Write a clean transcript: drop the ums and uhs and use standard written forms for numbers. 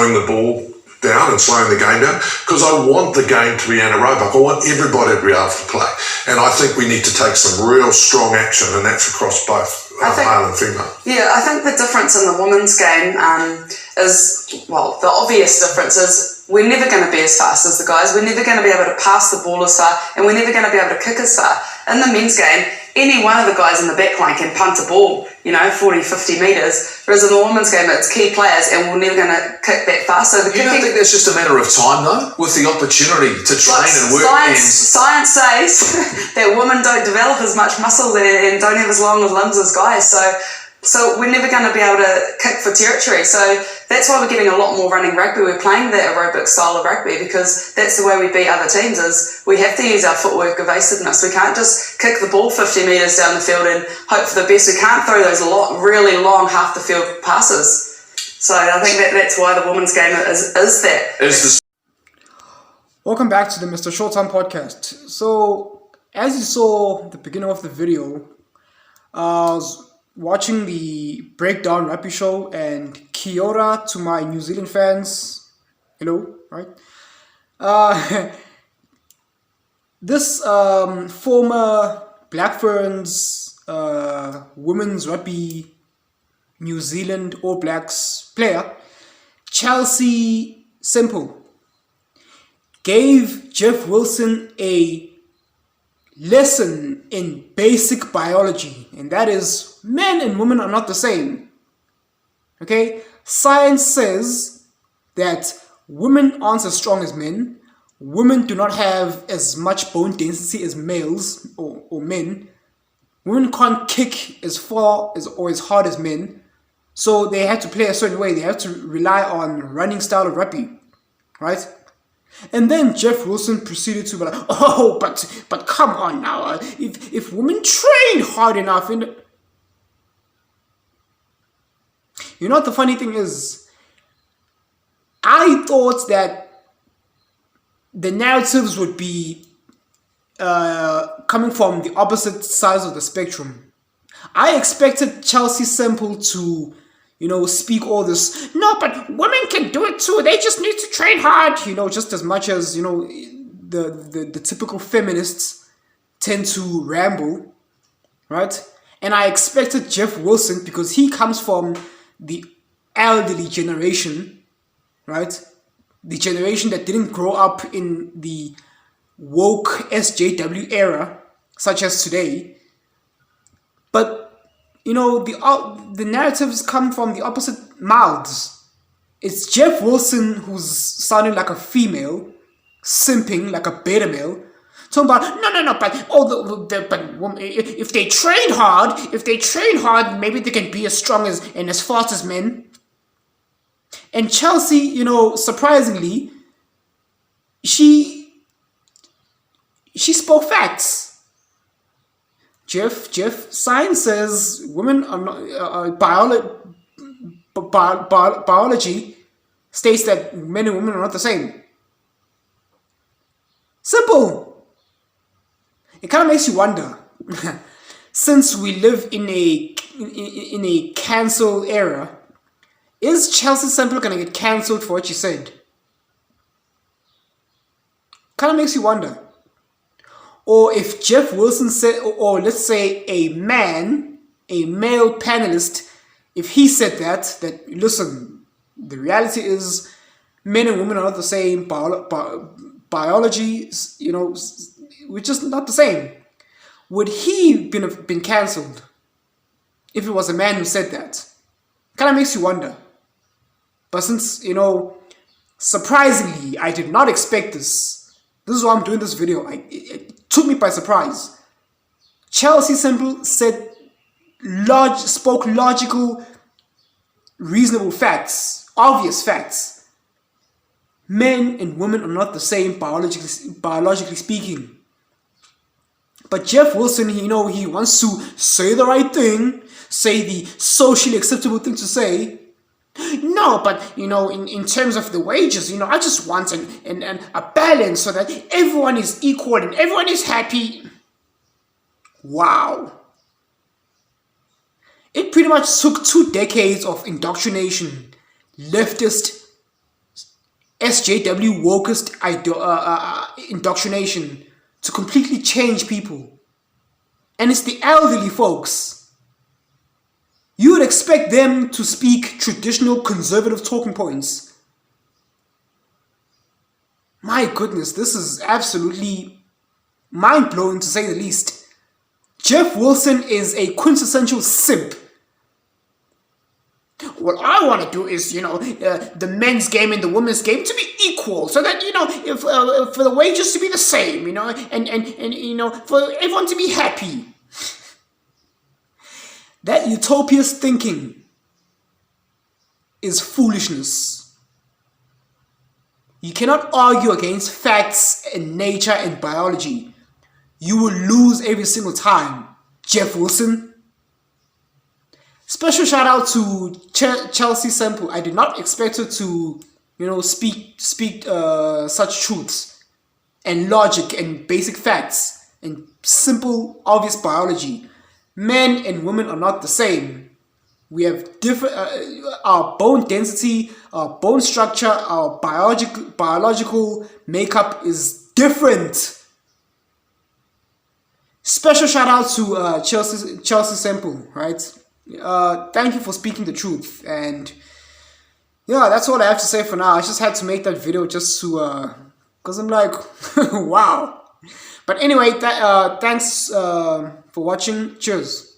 slowing the ball down and slowing the game down, because I want the game to be anaerobic. I want everybody to be able to play. And I think we need to take some real strong action, and that's across both male and female. Yeah, I think the difference in the women's game is, well, the obvious difference is we're never going to be as fast as the guys. We're never going to be able to pass the ball as far, and we're never going to be able to kick as far. In the men's game, any one of the guys in the back line can punt a ball, 40, 50 metres, whereas in the women's game, it's key players, and we're never going to kick that fast. So you don't think that's just a matter of time, though, with the opportunity to train and work? Science says that women don't develop as much muscle and don't have as long of limbs as guys, so we're never going to be able to kick for territory. So that's why we're getting a lot more running rugby. We're playing that aerobic style of rugby because that's the way we beat other teams, is we have to use our footwork evasiveness. We can't just kick the ball 50 metres down the field and hope for the best. We can't throw those really long half the field passes. So I think that's why the women's game is that. Welcome back to the Mr. Short-Term Podcast. So, as you saw at the beginning of the video, I was watching the Breakdown Rugby Show, and kia ora to my New Zealand fans. Hello, right? This former Black Ferns women's rugby New Zealand All Blacks player, Chelsea Semple, gave Jeff Wilson a lesson in basic biology, and that is men and women are not the same. Okay? Science says that women aren't as strong as men. Women do not have as much bone density as males or men. Women can't kick as far or as hard as men. So they have to play a certain way. They have to rely on running style of rugby. Right? And then Jeff Wilson proceeded to be like, oh, but come on now. If women train hard enough... You know what the funny thing is? I thought that the narratives would be coming from the opposite sides of the spectrum. I expected Chelsea Semple to, speak all this, no, but women can do it too. They just need to train hard, just as much as, the typical feminists tend to ramble, right? And I expected Jeff Wilson, because he comes from the elderly generation, right? The generation that didn't grow up in the woke SJW era, such as today. But, the narratives come from the opposite mouths. It's Jeff Wilson who's sounding like a female, simping like a beta male, talking about, no, but if they train hard, maybe they can be as strong and as fast as men. And Chelsea, surprisingly, she spoke facts. Jeff, science says women are not, biology states that men and women are not the same. Simple. It kind of makes you wonder, since we live in a cancel era, is Chelsea Semple going to get cancelled for what she said? Kind of makes you wonder. Or if Jeff Wilson said, or let's say a male panelist, if he said that listen, the reality is men and women are not the same. Biology, we're just not the same. Would he been cancelled if it was a man who said that? Kind of makes you wonder. But since, surprisingly, I did not expect this. This is why I'm doing this video. It took me by surprise. Chelsea Semple spoke logical, reasonable facts, obvious facts. Men and women are not the same biologically speaking. But Jeff Wilson, he wants to say the right thing, say the socially acceptable thing to say. No, but, in terms of the wages, I just want a balance so that everyone is equal and everyone is happy. Wow. It pretty much took 2 decades of indoctrination, leftist SJW wokest indoctrination to completely change people. And it's the elderly folks. You would expect them to speak traditional conservative talking points. My goodness, this is absolutely mind-blowing to say the least. Jeff Wilson is a quintessential simp. What I want to do is, the men's game and the women's game to be equal, so that, if for the wages to be the same, and for everyone to be happy. That utopia's thinking is foolishness. You cannot argue against facts and nature and biology. You will lose every single time, Jeff Wilson. Special shout out to Chelsea Semple. I did not expect her to, speak such truths and logic and basic facts and simple, obvious biology. Men and women are not the same. We have different, our bone density, our bone structure, our biological makeup is different. Special shout out to Chelsea Semple, right? Thank you for speaking the truth. And yeah, that's all I have to say for now. I just had to make that video just to, because I'm like, wow. But anyway, thanks for watching. Cheers.